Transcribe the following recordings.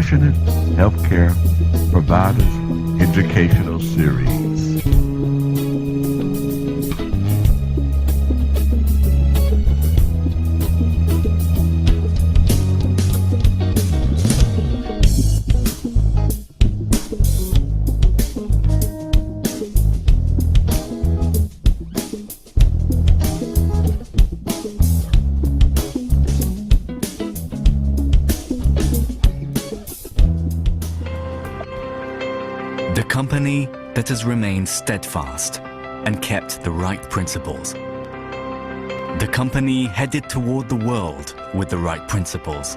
Passionate Healthcare Providers Educational Series. The company that has remained steadfast and kept the right principles. The company headed toward the world with the right principles.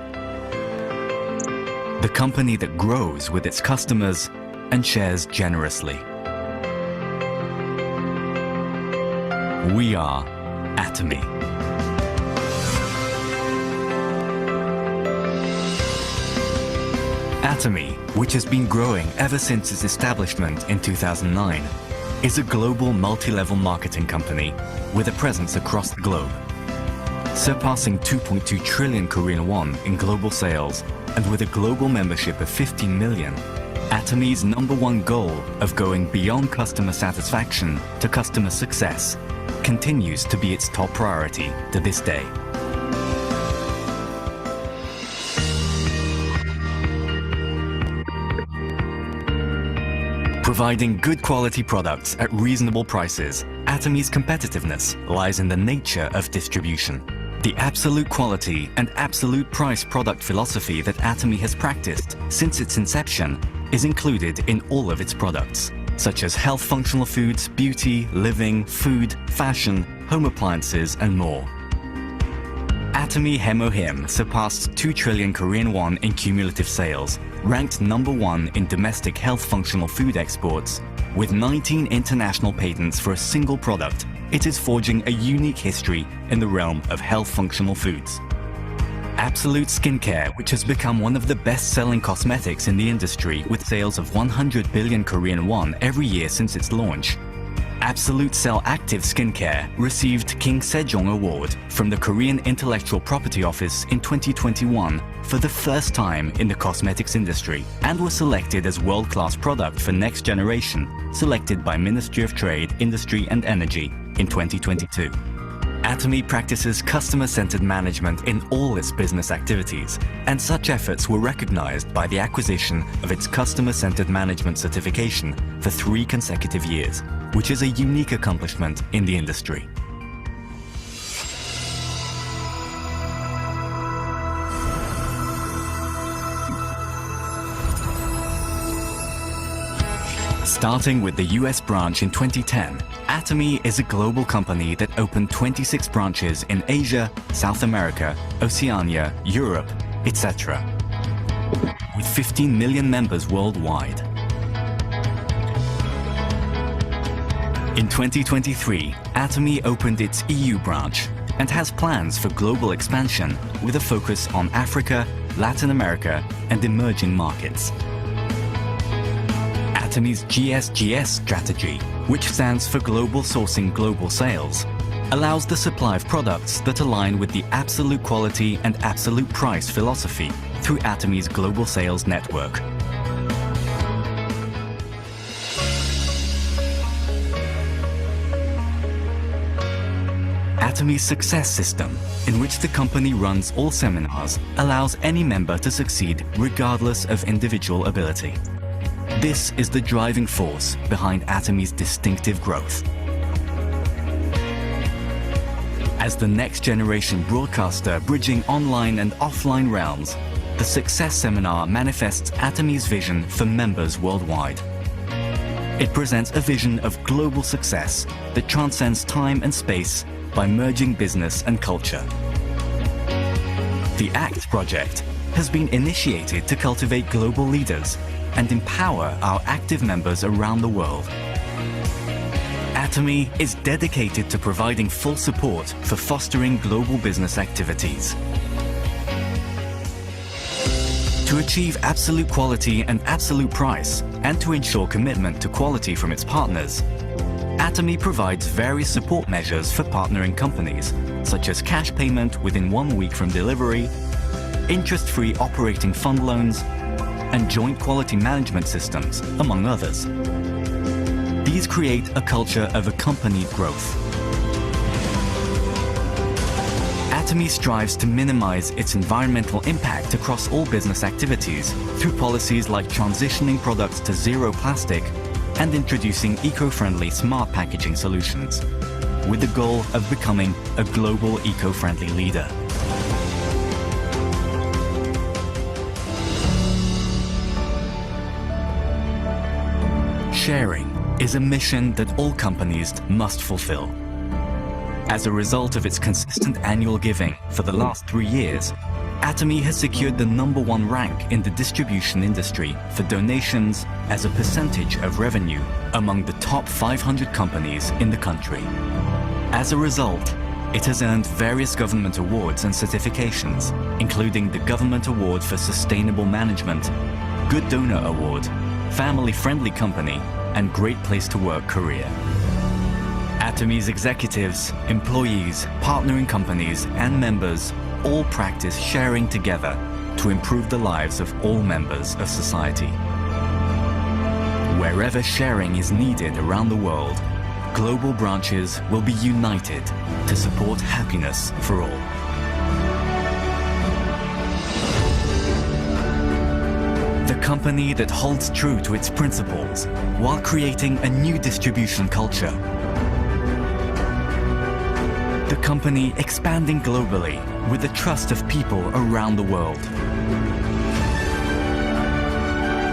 The company that grows with its customers and shares generously. We are Atomy. Atomy, which has been growing ever since its establishment in 2009, is a global multi-level marketing company with a presence across the globe. Surpassing 2.2 trillion Korean won in global sales and with a global membership of 15 million, Atomy's #1 goal of going beyond customer satisfaction to customer success continues to be its top priority to this day. Providing good quality products at reasonable prices, Atomy's competitiveness lies in the nature of distribution. The absolute quality and absolute price product philosophy that Atomy has practiced since its inception is included in all of its products, such as health functional foods, beauty, living, food, fashion, home appliances, and more. Atomy Hemohim surpassed 2 trillion Korean won in cumulative sales, ranked #1 in domestic health functional food exports. With 19 international patents for a single product, it is forging a unique history in the realm of health functional foods. Absolute Skincare, which has become one of the best-selling cosmetics in the industry with sales of 100 billion Korean won every year since its launch. Absolute Cell Active Skincare received King Sejong Award from the Korean Intellectual Property Office in 2021 for the first time in the cosmetics industry and was selected as world-class product for next generation, selected by Ministry of Trade, Industry and Energy in 2022. Atomy practices customer-centered management in all its business activities, and such efforts were recognized by the acquisition of its customer-centered management certification for 3 consecutive years, which is a unique accomplishment in the industry. Starting with the US branch in 2010, Atomy is a global company that opened 26 branches in Asia, South America, Oceania, Europe, etc., with 15 million members worldwide. In 2023, Atomy opened its EU branch and has plans for global expansion with a focus on Africa, Latin America, and emerging markets. Atomy's GSGS strategy, which stands for Global Sourcing Global Sales, allows the supply of products that align with the absolute quality and absolute price philosophy through Atomy's global sales network. Atomy's success system, in which the company runs all seminars, allows any member to succeed regardless of individual ability. This is the driving force behind Atomy's distinctive growth. As the next generation broadcaster bridging online and offline realms, the Success Seminar manifests Atomy's vision for members worldwide. It presents a vision of global success that transcends time and space by merging business and culture. The ACT project has been initiated to cultivate global leaders and empower our active members around the world. Atomy is dedicated to providing full support for fostering global business activities. To achieve absolute quality and absolute price, and to ensure commitment to quality from its partners, Atomy provides various support measures for partnering companies, such as cash payment within 1 week from delivery, interest-free operating fund loans, and joint quality management systems, among others. These create a culture of accompanied growth. Atomy strives to minimize its environmental impact across all business activities through policies like transitioning products to zero plastic and introducing eco-friendly smart packaging solutions, with the goal of becoming a global eco-friendly leader. Sharing is a mission that all companies must fulfill. As a result of its consistent annual giving for the last 3 years, Atomy has secured the #1 rank in the distribution industry for donations as a percentage of revenue among the top 500 companies in the country. As a result, it has earned various government awards and certifications, including the Government Award for Sustainable Management, Good Donor Award, Family Friendly Company, and Great Place to Work Korea. Atomy's executives, employees, partnering companies, and members all practice sharing together to improve the lives of all members of society. Wherever sharing is needed around the world, global branches will be united to support happiness for all. The company that holds true to its principles while creating a new distribution culture. The company expanding globally with the trust of people around the world.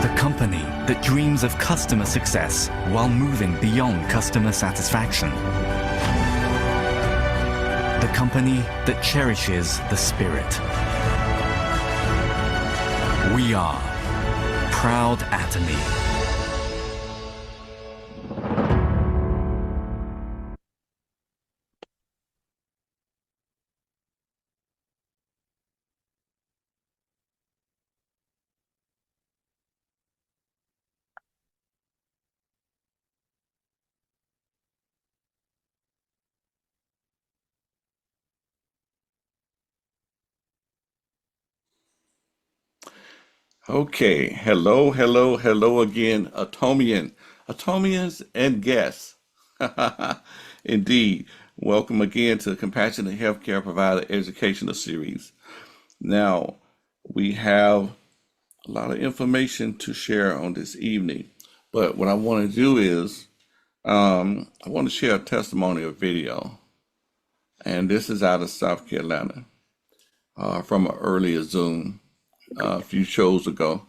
The company that dreams of customer success while moving beyond customer satisfaction. The company that cherishes the spirit. We are Proud Atomy. Okay, hello again, Atomians and guests. Indeed, welcome again to the Compassionate Healthcare Provider Educational Series. Now, we have a lot of information to share on this evening, but what I want to do is I want to share a testimonial video, and this is out of South Carolina from an earlier Zoom a few shows ago.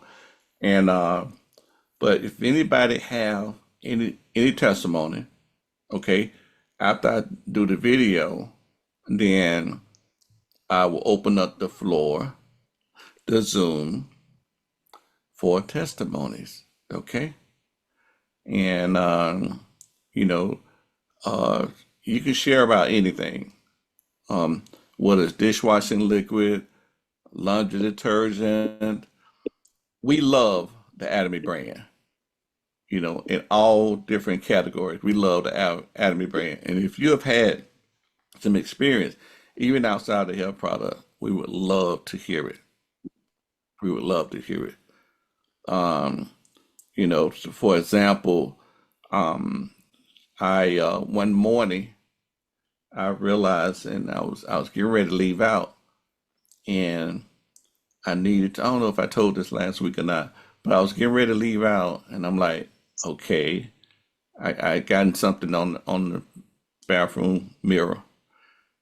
And but if anybody have any testimony, okay, after I do the video, then I will open up the floor, the Zoom, for testimonies, okay? And you know, you can share about anything, whether it's dishwashing liquid, laundry detergent. We love the Atomy brand, in all different categories. We love the Atomy brand. And if you have had some experience, even outside the health product, we would love to hear it. We would love to hear it. So for example, I one morning I realized, and I was getting ready to leave out, and I needed to, I don't know if I told this last week or not, but I was getting ready to leave out, and I'm like, okay, I gotten something on the bathroom mirror,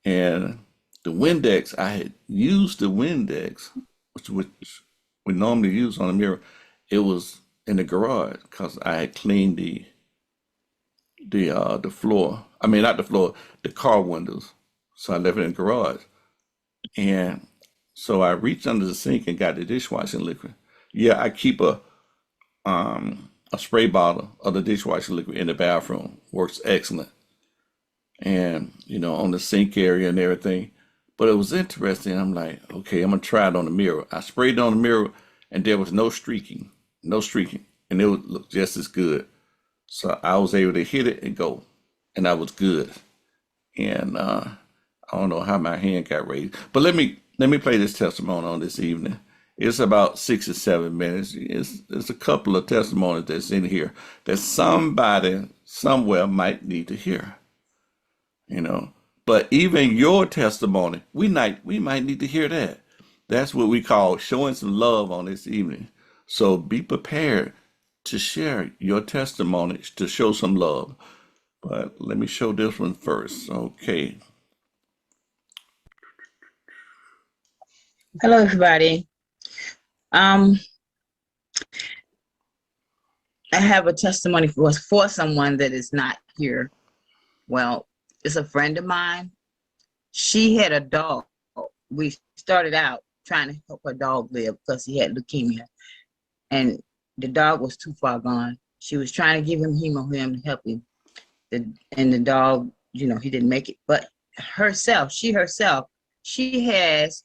and the Windex, I had used the Windex, which we normally use on the mirror. It was in the garage because I had cleaned the floor. I mean, not the floor, the car windows. So I left it in the garage, and so I reached under the sink and got the dishwashing liquid. Yeah, I keep a spray bottle of the dishwashing liquid in the bathroom. Works excellent. And, on the sink area and everything. But it was interesting. I'm like, okay, I'm gonna try it on the mirror. I sprayed it on the mirror and there was no streaking. No streaking. And it would look just as good. So I was able to hit it and go. And I was good. And I don't know how my hand got raised. But let me play this testimony on this evening. It's about 6 or 7 minutes. It's a couple of testimonies that's in here that somebody somewhere might need to hear, you know. But even your testimony, we might need to hear that. That's what we call showing some love on this evening. So be prepared to share your testimony to show some love. But let me show this one first. Okay. Hello, everybody. Um, I have a testimony for someone that is not here. Well, it's a friend of mine. She had a dog. We started out trying to help her dog live because he had leukemia, and the dog was too far gone. She was trying to give him him to help him. And the dog, he didn't make it. But she herself, she has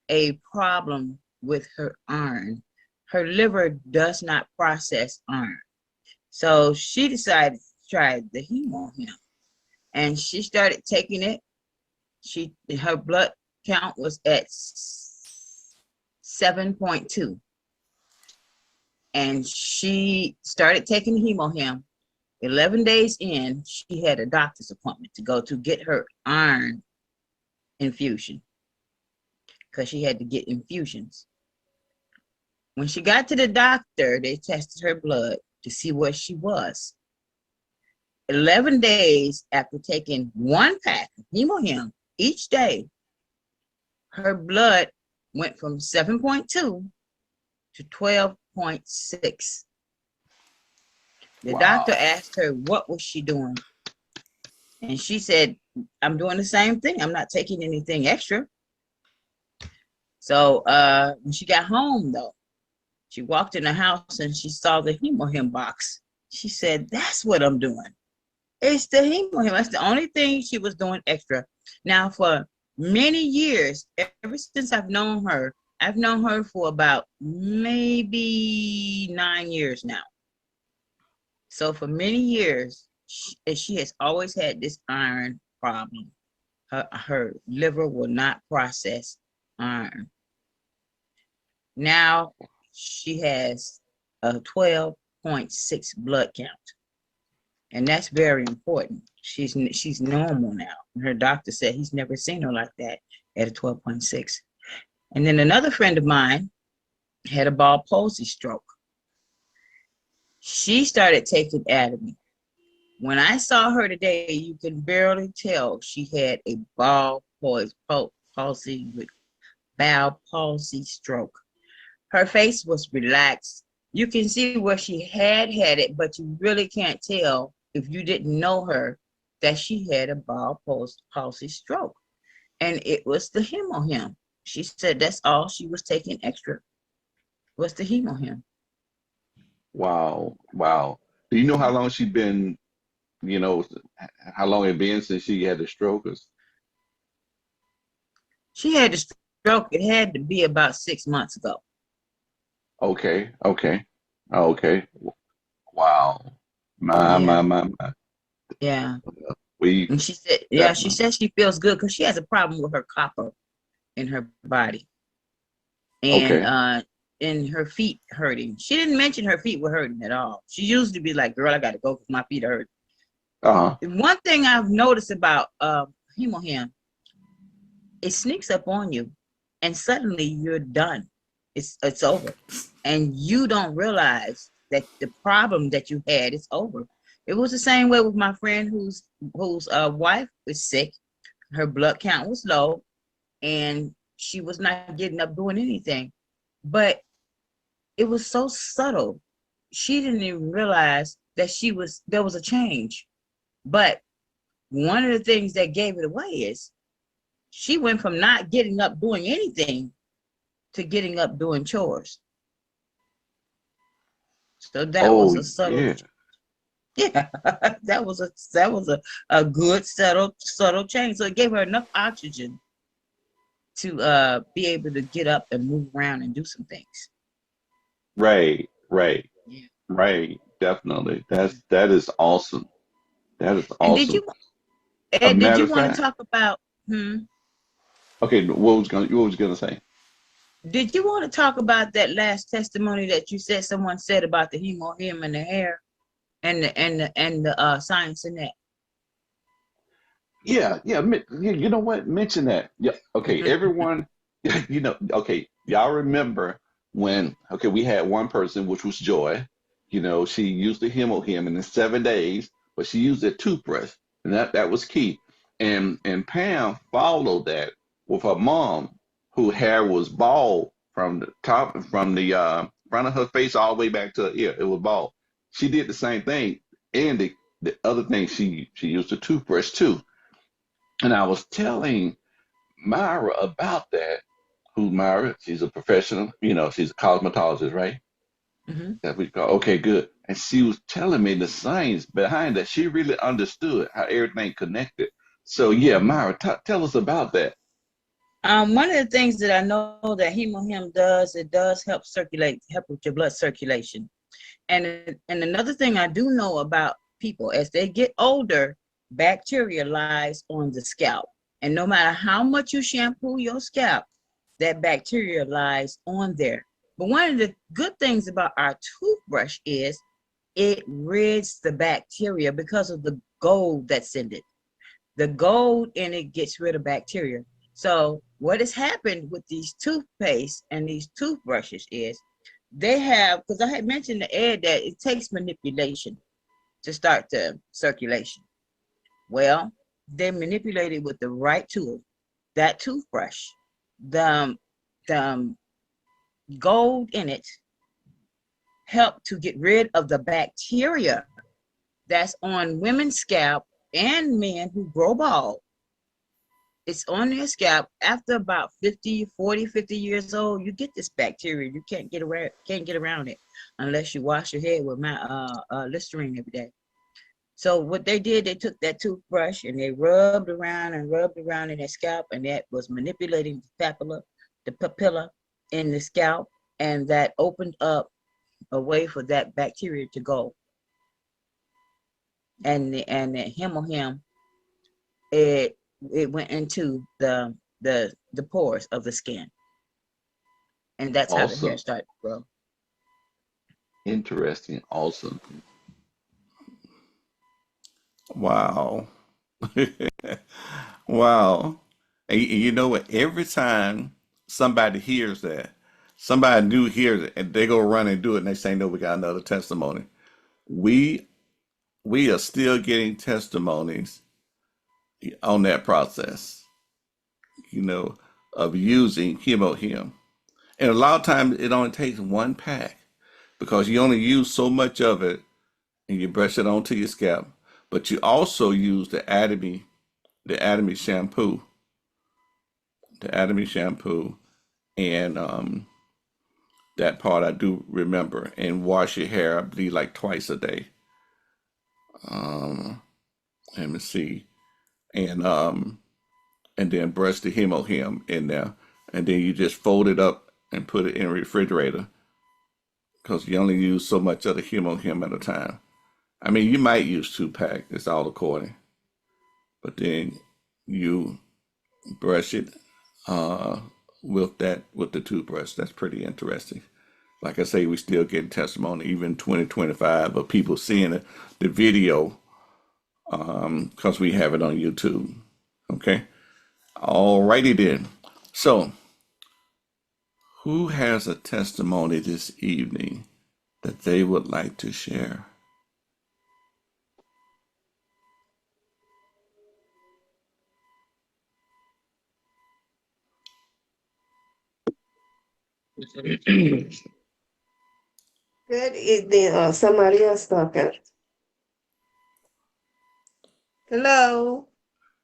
a problem with her iron. Her liver does not process iron. So she decided to try the hemo him. And she started taking it. Her blood count was at 7.2. And she started taking the hemo him. 11 days in, she had a doctor's appointment to go to get her iron infusion because she had to get infusions. When she got to the doctor, they tested her blood to see where she was. 11 days after taking one pack of hemohim each day, her blood went from 7.2 to 12.6. The doctor asked her what was she doing, and she said, I'm doing the same thing. I'm not taking anything extra. So when she got home, though, she walked in the house and she saw the hemohim box. She said, that's what I'm doing. It's the hemohim. That's the only thing she was doing extra. Now, for many years, ever since I've known her for about maybe 9 years now. So for many years, she has always had this iron problem. Her liver will not process iron. Now she has a 12.6 blood count. And that's very important. She's normal now. Her doctor said he's never seen her like that at a 12.6. And then another friend of mine had a ball palsy stroke. She started taking Atomy. When I saw her today, you can barely tell she had a ball palsy with bowel palsy stroke. Her face was relaxed. You can see where she had it, but you really can't tell if you didn't know her that she had a bowel palsy stroke. And it was the hemohim. She said that's all she was taking extra was the hemohim. Wow. Wow. Do you know how long she'd been, you know, how long it been since she had the stroke? She had the stroke. It had to be about 6 months ago. Okay. Okay. Okay. Wow. My, Yeah. my, my, my. Yeah. We And she said, yeah, she definitely. said she feels good because she has a problem with her copper in her body. Okay. And her feet hurting. She didn't mention her feet were hurting at all. She used to be like, girl, I gotta go because my feet hurt. Uh-huh. One thing I've noticed about hemohim, it sneaks up on you and suddenly you're done. It's over. And you don't realize that the problem that you had is over. It was the same way with my friend whose wife was sick. Her blood count was low and she was not getting up doing anything. But it was so subtle. She didn't even realize that there was a change. But one of the things that gave it away is she went from not getting up doing anything to getting up doing chores. So that Oh, was a subtle, yeah. yeah, that was a good subtle change. So it gave her enough oxygen to be able to get up and move around and do some things. Right. Right. Yeah. Right. Definitely. That is awesome. That is And awesome. A did matter you of want to fact. talk about Okay, what was you gonna say? Did you want to talk about that last testimony that you said someone said about the him and the hair and the science in that? Yeah, yeah. You know what? Mention that. Yeah. Okay. Everyone, okay. Y'all remember when, okay, we had one person, which was Joy. She used the him in 7 days, but she used a toothbrush, and that was key. And Pam followed that with her mom, whose hair was bald from the top, from the front of her face all the way back to her ear. It was bald. She did the same thing, and the other thing, she used a toothbrush too. And I was telling Myra about that. Who's Myra? She's a professional, she's a cosmetologist, right? Hmm. That we call, okay, good. And she was telling me the science behind that. She really understood how everything connected. So, yeah, Hmm. Myra, tell us about that. One of the things that I know that him does, it does help with your blood circulation. And another thing I do know about people, as they get older, bacteria lies on the scalp. And no matter how much you shampoo your scalp, that bacteria lies on there. But one of the good things about our toothbrush is it rids the bacteria because of the gold that's in it. The gold in it gets rid of bacteria. So what has happened with these toothpaste and these toothbrushes is they have, because I had mentioned the air that it takes manipulation to start the circulation. Well, they manipulate it with the right tool, that toothbrush. The, the gold in it help to get rid of the bacteria that's on women's scalp and men who grow bald. It's on their scalp after about 50 years old. You get this bacteria. You can't get around it unless you wash your head with my Listerine every day. So what they did, they took that toothbrush and they rubbed around in their scalp, and that was manipulating the papilla in the scalp, and that opened up a way for that bacteria to go. And the him, it went into the pores of the skin, and that's how the hair Awesome. started to grow. Interesting. Awesome. Wow. Wow. And you know what? Every time somebody hears that, somebody new hears it, and they go run and do it, and they say, "No, we got another testimony." We we are still getting testimonies on that process, you know, of using him. And a lot of times it only takes one pack because you only use so much of it and you brush it onto your scalp. But you also use the Atomy shampoo, and that part I do remember. And wash your hair, I believe, like twice a day. Um, Let me see, and and then brush the him in there, and then you just fold it up and put it in the refrigerator because you only use so much of the him at a time. I mean, you might use 2 pack. It's all according, but then you brush it uh, with the toothbrush. That's pretty interesting. Like I say, we still get testimony, even 2025, of people seeing the video because we have it on YouTube. Okay. Alrighty then. So, who has a testimony this evening that they would like to share? Good evening. Somebody else talking. Hello.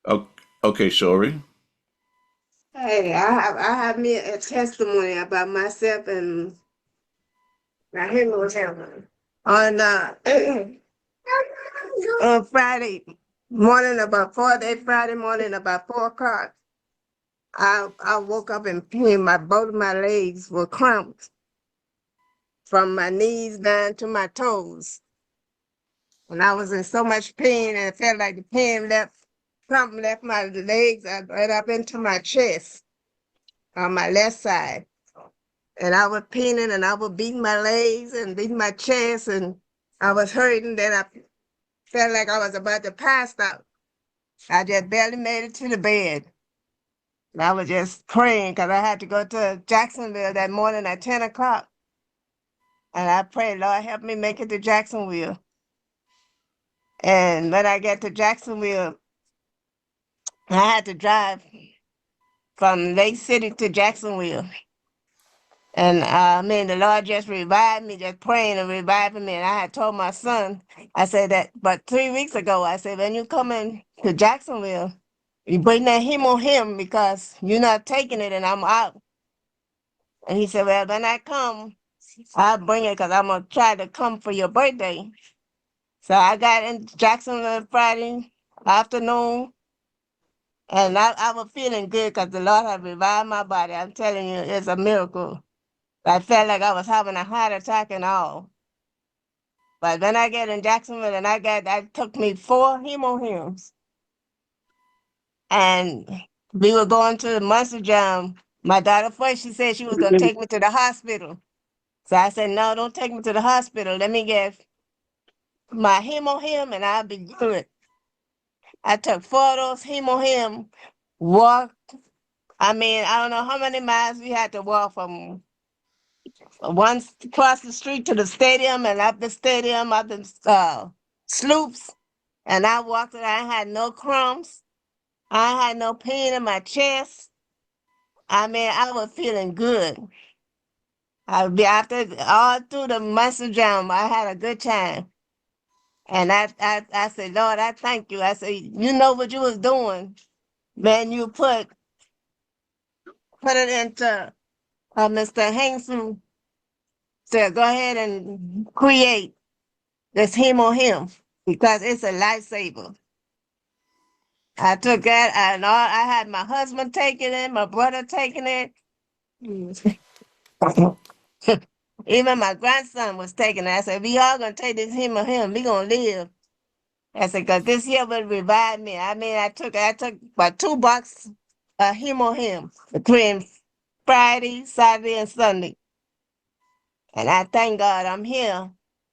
Oh, okay, Shori. Hey, I have me a testimony about myself and my him was having on on Friday morning about Friday morning about 4 o'clock. I woke up in pain. Both of my legs were cramped from my knees down to my toes. And I was in so much pain, and it felt like the pain something left my legs right up into my chest on my left side. and I was peeing and I was beating my legs and beating my chest, and I was hurting. Then I felt like I was about to pass out. I just barely made it to the bed. And I was just praying because I had to go to Jacksonville that morning at 10 o'clock. And I prayed, Lord, help me make it to Jacksonville. And when I get to Jacksonville, I had to drive from Lake City to Jacksonville. And the Lord just revived me, just praying and reviving me. And I had told my son, I said that, but 3 weeks ago, I said, when you come in to Jacksonville, you bring that him because you're not taking it and I'm out. And he said, well, when I come, I'll bring it because I'm going to try to come for your birthday. So I got in Jacksonville Friday afternoon, and I was feeling good because the Lord had revived my body. I'm telling you, it's a miracle. I felt like I was having a heart attack and all. But when I get in Jacksonville and that took me 4 hemorrhages. And we were going to the Munster Jam. My daughter first, she said she was going to take me to the hospital. So I said, no, don't take me to the hospital. Let me get my hemorrhage and I'll be good. I took 4 of those hemorrhages, walked. I don't know how many miles we had to walk from one across the street to the stadium and up the stadium, up the sloops. And I walked it. I had no crumbs. I had no pain in my chest. I was feeling good. After all through the Munster Jam, I had a good time. And I said, Lord, I thank you. I said, you know what you was doing. Man, you put it into Mr. Hangson to go ahead and create this him because it's a lifesaver. I took that and I had my husband taking it, my brother taking it. Even my grandson was taking it. I said, we all gonna take this him. We gonna live. I said, cause this year will revive me. I took about 2 bucks of him between Friday, Saturday, and Sunday. And I thank God I'm here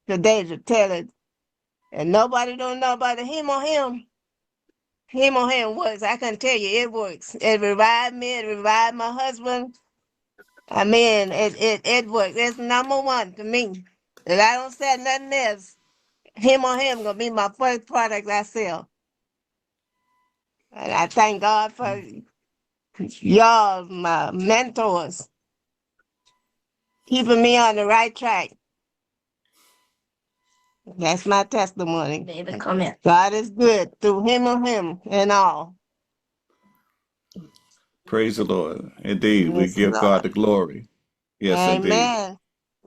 today to tell it. And nobody don't know about the him. Him works. I can tell you it works. It revived me. It revived my husband. It works. It's number one to me. If I don't sell nothing else, him gonna be my first product I sell. And I thank God for y'all, my mentors, keeping me on the right track. That's my testimony. Baby, come in. God is good through him and all. Praise the Lord. Indeed, we Yes, give God Lord. the glory. Yes, indeed. Amen.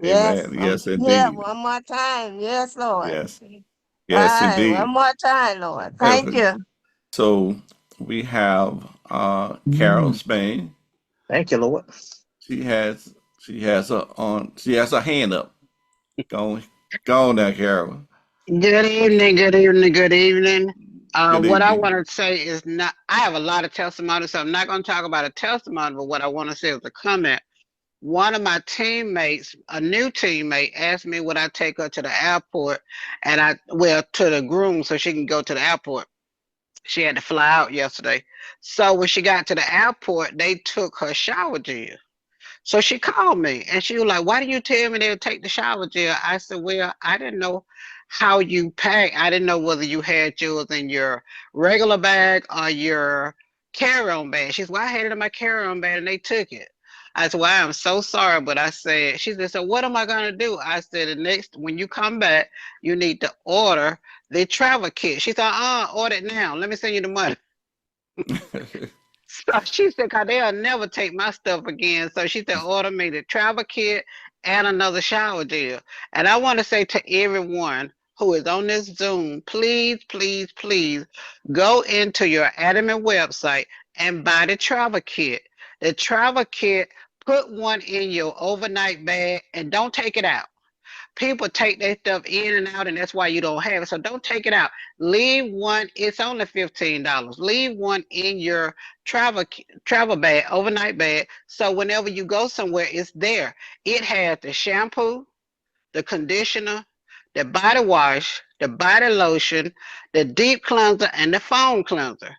Yes, Amen. I'm Yes, here indeed. one more time. Yes, Lord. Yes. All Yes, right, one indeed. more time, Lord. Thank Heaven. you. So we have Carol Spain. Thank you, Lord. She has she has a hand up. Go go on now, Carol. Good evening, good evening, good evening. Good What I evening. want to say is not, I have a lot of testimony, so I'm not going to talk about a testimony, but what I want to say is a comment. One of my teammates, a new teammate, asked me would I take her to the airport to the groom so she can go to the airport. She had to fly out yesterday. So when she got to the airport, they took her shower gel. So she called me and she was like, why didn't you tell me they'll take the shower gel? I said, well, I didn't know how you pack. I didn't know whether you had yours in your regular bag or your carry-on bag. She said, well, I had it in my carry-on bag and they took it. I said, well, I'm so sorry. But I said, she said, so what am I going to do? I said, when you come back, you need to order the travel kit. She said, order it now. Let me send you the money. So she said, cause they'll never take my stuff again. So she said, order me the travel kit and another shower gel. And I want to say to everyone who is on this Zoom, please, please, please go into your Adamant website and buy the travel kit. The travel kit, put one in your overnight bag and don't take it out. People take their stuff in and out, and that's why you don't have it. So don't take it out. Leave one. It's only $15. Leave one in your travel bag, overnight bag. So whenever you go somewhere, it's there. It has the shampoo, the conditioner, the body wash, the body lotion, the deep cleanser, and the foam cleanser.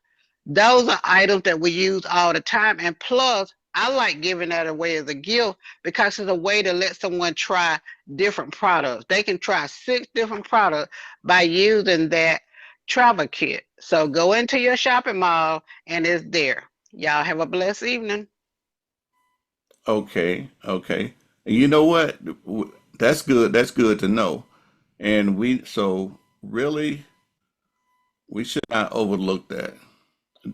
Those are items that we use all the time. And plus, I like giving that away as a gift because it's a way to let someone try different products. They can try 6 different products by using that travel kit. So go into your shopping mall and it's there. Y'all have a blessed evening. Okay, okay. And you know what? That's good. That's good to know. And so really, we should not overlook that.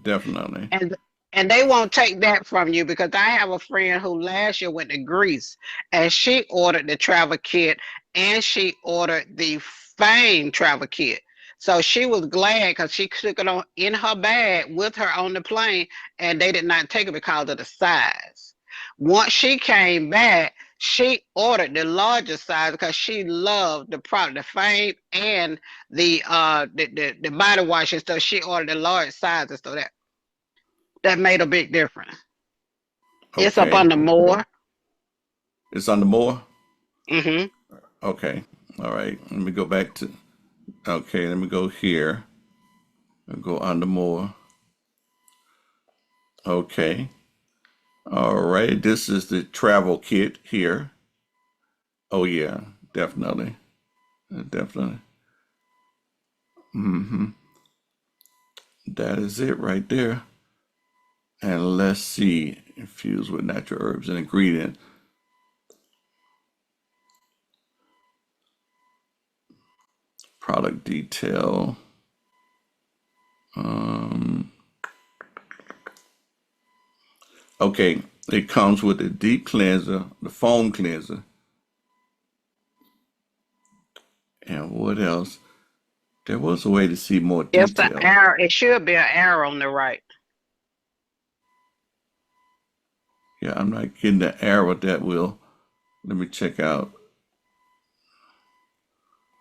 Definitely. and and they won't take that from you because I have a friend who last year went to Greece and she ordered the travel kit and she ordered the Fame travel kit. So she was glad because she took it on in her bag with her on the plane and they did not take it because of the size. Once she came back, she ordered the larger size because she loved the product, the Fame and the body wash and stuff. She ordered the large sizes so that made a big difference. It's up Okay. under more. It's under more? Hmm. Okay. All right. Let me go back to, okay, let me go here. I'll go under more. Okay. All right. This is the travel kit here. Oh, yeah. Definitely. Definitely. Hmm. That is it right there. And let's see. Infused with natural herbs and ingredients. Product detail. Um, okay. It comes with the deep cleanser, the foam cleanser, and what else? There was a way to see more It's the detail. arrow. It should be an arrow on the right. Yeah, I'm not getting the arrow that will. Let me check out.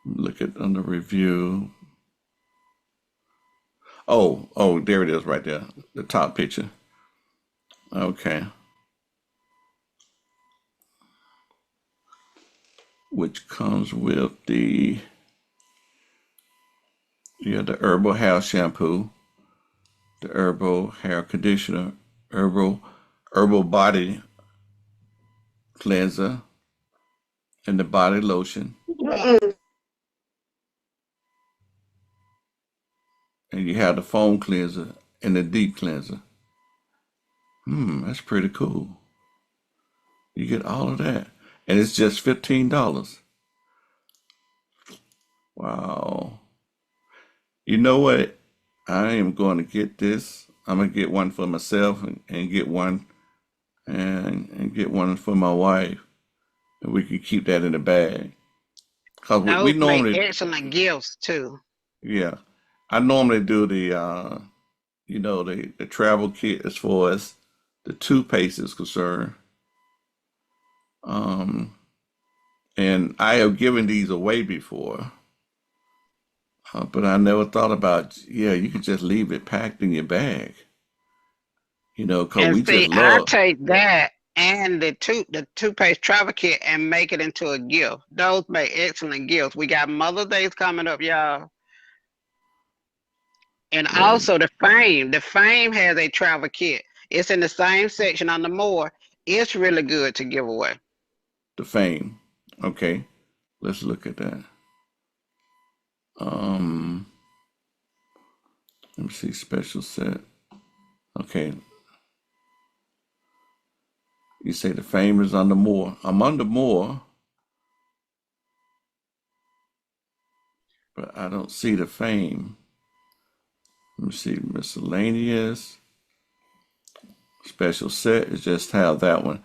Look at under review. Oh, there it is right there. The top picture. Okay. Which comes with the herbal hair shampoo, the herbal hair conditioner, herbal herbal body cleanser, and the body lotion. Mm-mm. And you have the foam cleanser and the deep cleanser. That's pretty cool. You get all of that. And it's just $15. Wow. You know what? I am going to get this. I'm gonna get one for myself and get one and get one for my wife. And we can keep that in the bag. Cause we Those make normally, excellent gifts too. yeah, I normally do the travel kit as far as the toothpaste is concerned. Um, and I have given these away before, but I never thought about, yeah, you could just leave it packed in your bag, cause And we just see, I love, take that and the toothpaste travel kit and make it into a gift. Those make excellent gifts. We got Mother's Day's coming up, y'all. And yeah, also the Fame. The Fame has a travel kit. It's in the same section on the more. It's really good to give away. the fame. Okay, let's look at that. Um, Let me see, special set. Okay, you say the fame is under more. I'm under more, but I don't see the fame. Let me see, miscellaneous, special set is just have that one.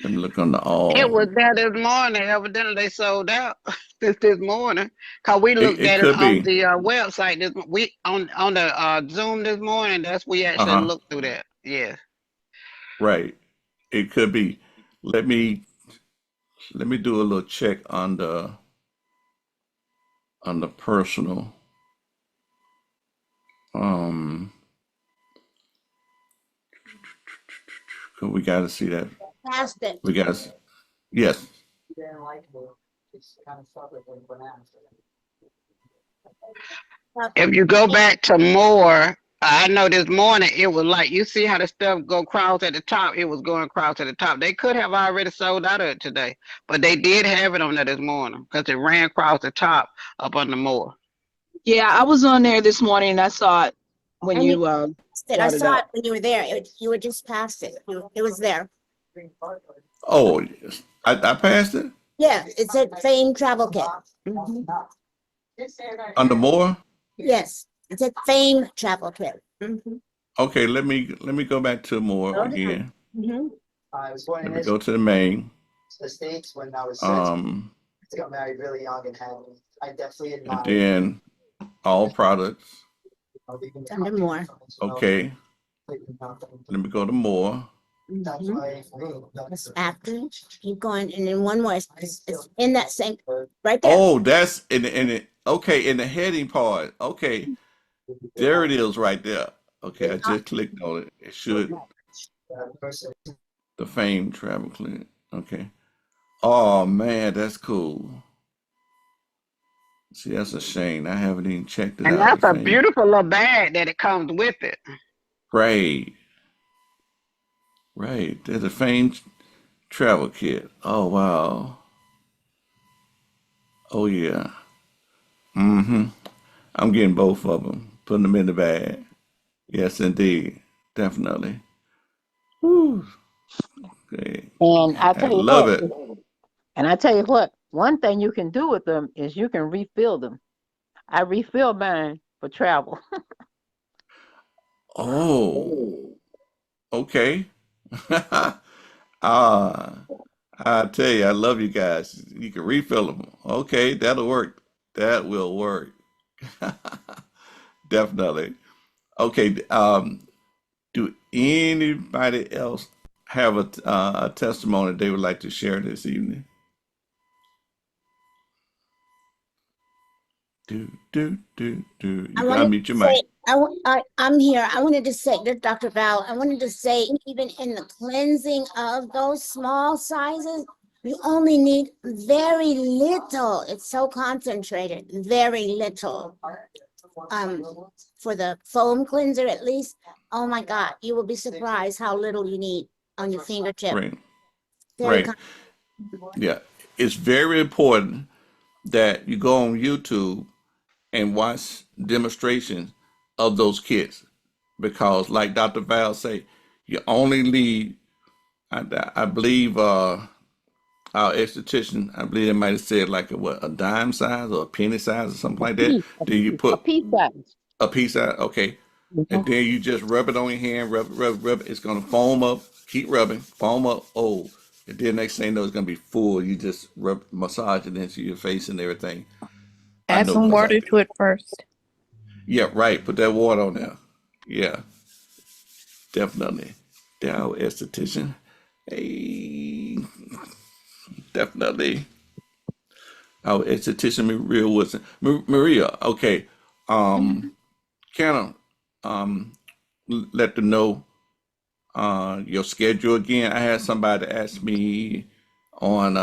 Let me look on the It all. was there this morning. Evidently, they sold out this morning. Cause we looked It at it could on be. the website. We on the Zoom this morning. That's we actually Uh-huh. looked through that. Yeah. Right. It could be. Let me Let me do a little check on the personal. Um, 'Cause we got to see that. Passed it. We got to. Yes. If you go back to more, I know this morning it was like you see how the stuff go across at the top. It was going across at the top. They could have already sold out of it today, but they did have it on there this morning because it ran across the top up on the more. Yeah, I was on there this morning and I saw it when And you I brought it saw it up. when you were there. You were just past it. It was there. Oh, yes. I passed it Yeah, it said Fame Travel Kit. Mhm. under more. Yes, it said Fame Travel Kit. Mhm. Okay, let me go back to more Go down. again. Mhm. Let me go to the main. Um, and then all products. It's under more. Okay, let me go to more. It's after, keep going, and then one more. It's in that same, right there. Oh, that's in it. Okay, in the heading part. Okay, there it is right there. Okay, I just clicked on it. It should the fame travel clinic. Okay. Oh man, that's cool. See, that's a shame. I haven't even checked it And out. The that's a fame. beautiful little bag that it comes with it. Right. Right. There's a fame travel kit. Oh wow. Oh yeah. Mm-hmm. I'm getting both of them. Putting them in the bag. Yes, indeed. Definitely. Whew. Okay. And I I tell you love what, it. one thing you can do with them is you can refill them. I refill mine for travel. Oh, okay. Ah, I tell you, I love you guys. You can refill them. Okay, that'll work. That will work. Definitely. Okay. Do anybody else have a testimony they would like to share this evening? Do. I You can wanted unmute to your mic. say, I'm here. I wanted to say, this Dr. Val, I wanted to say, even in the cleansing of those small sizes, you only need very little. It's so concentrated, very little. Um, for the foam cleanser at least. Oh my God, you will be surprised how little you need on your fingertip. Right. Very Right. Yeah. It's very important that you go on YouTube and watch demonstrations of those kits because, like Dr. Val say, you only need. I believe our esthetician, I believe they might have said like a dime size or a penny size or something like that. Piece, Then you a put piece size. a piece out, okay, and Mhm. then you just rub it on your hand, rub. It's gonna foam up. Keep rubbing, foam up. Oh, and then next thing you know, it's gonna be full. You just rub, massage it into your face and everything. I Add know some because water to it first. yeah, right. Put that water on there. Yeah, definitely. Dow esthetician. Hey, definitely. Our esthetician Maria Woodson. Maria, okay. Um, kind of let them know your schedule again. I had somebody ask me on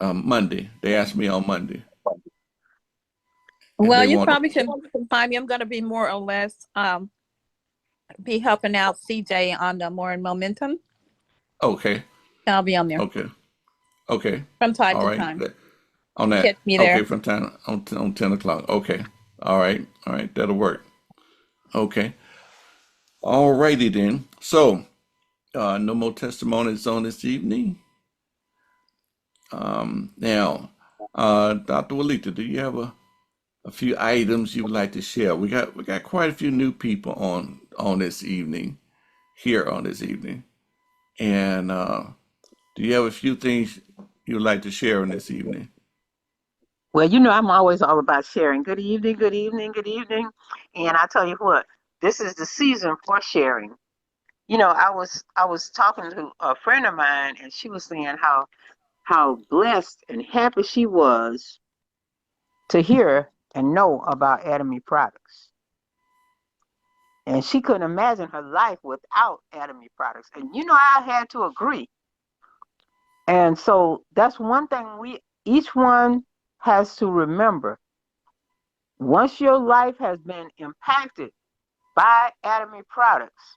Monday. They asked me on Monday, and Well, they you want. probably should find me. I'm going to be more or less be helping out CJ on the more momentum. Okay, I'll be on there okay, okay. from time All to right. time. On that. Catch me Okay, there. from time on 10 o'clock. Okay. All right. All right. That'll work. Okay. All righty then. So, no more testimonies on this evening. Now, Dr. Walita, do you have a few items you would like to share? We got quite a few new people on this evening, here on this evening. And do you have a few things you would like to share on this evening? Well, I'm always all about sharing. Good evening, good evening, good evening. And I tell you what, this is the season for sharing. I was talking to a friend of mine, and she was saying how blessed and happy she was to hear and know about Atomy products. And she couldn't imagine her life without Atomy products. And I had to agree. And so that's one thing each one has to remember. Once your life has been impacted by Atomy products,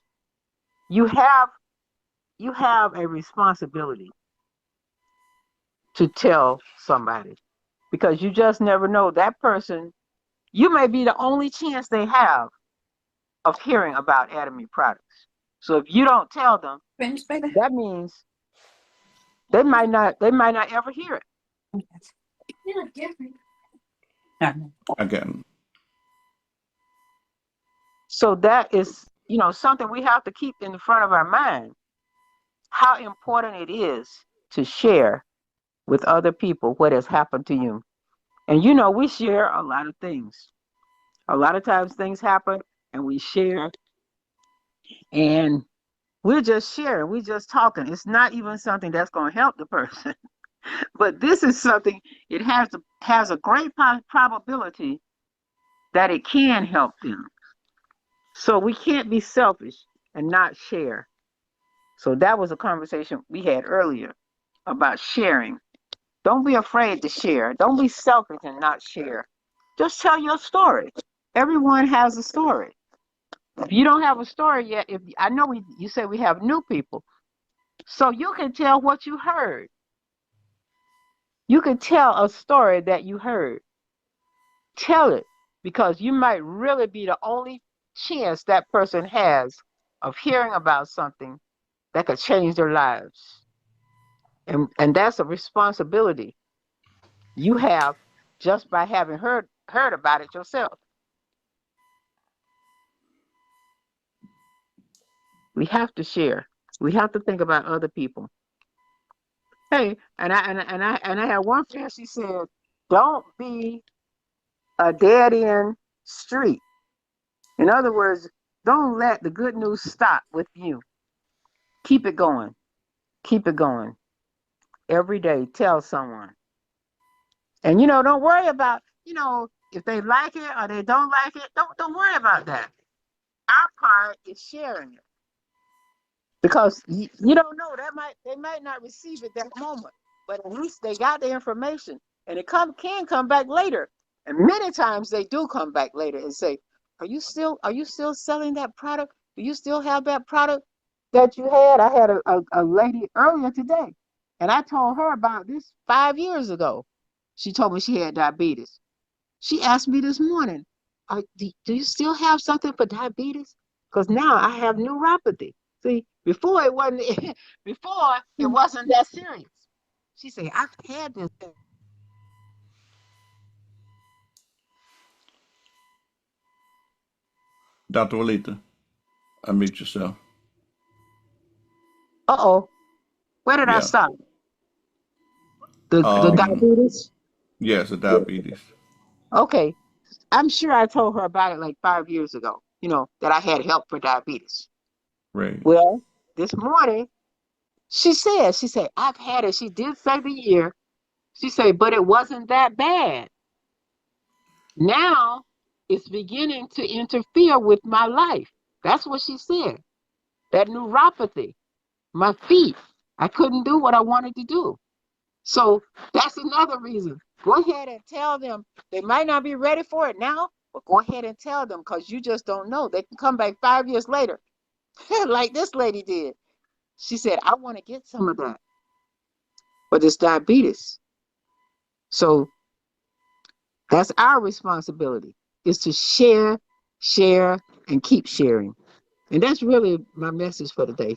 you have a responsibility to tell somebody, because you just never know. That person, you may be the only chance they have of hearing about Atomy products. So if you don't tell them, that means they might not ever hear it. Again. So that is, something we have to keep in the front of our mind, how important it is to share with other people what has happened to you. And we share a lot of things. A lot of times things happen and we share, and we're just sharing, we're just talking. It's not even something that's going to help the person. But this is something, it has a great probability that it can help them. So we can't be selfish and not share. So that was a conversation we had earlier about sharing. Don't be afraid to share. Don't be selfish and not share. Just tell your story. Everyone has a story. If you don't have a story yet, I know you say we have new people, so you can tell what you heard. You can tell a story that you heard. Tell it, because you might really be the only chance that person has of hearing about something that could change their lives. And that's a responsibility you have just by having heard about it yourself. We have to share. We have to think about other people. Hey, and I had one friend. She said, "Don't be a dead end street." In other words, don't let the good news stop with you. Keep it going. Keep it going. Every day, tell someone. And don't worry about, if they like it or they don't like it. Don't worry about that. Our part is sharing it. Because you don't know, they might not receive it that moment, but at least they got the information, and it can come back later. And many times they do come back later and say, are you still selling that product? Do you still have that product that you had? I had a lady earlier today, and I told her about this 5 years ago. She told me she had diabetes. She asked me this morning, do you still have something for diabetes? Because now I have neuropathy. See, before it wasn't before it wasn't that serious. She said, I've had this. Dr. Walita, unmute yourself. Uh-oh. Where did I Yeah. stop? The diabetes? Yes, the diabetes. Okay. I'm sure I told her about it like 5 years ago, that I had help for diabetes. Right. Well, this morning, she said, I've had it. She did say the year. She said, but it wasn't that bad. Now it's beginning to interfere with my life. That's what she said. That neuropathy, my feet, I couldn't do what I wanted to do. So that's another reason. Go ahead and tell them. They might not be ready for it now, but go ahead and tell them, because you just don't know. They can come back 5 years later, like this lady did. She said, I want to get some of that for this diabetes. So that's our responsibility, is to share, and keep sharing. And that's really my message for today.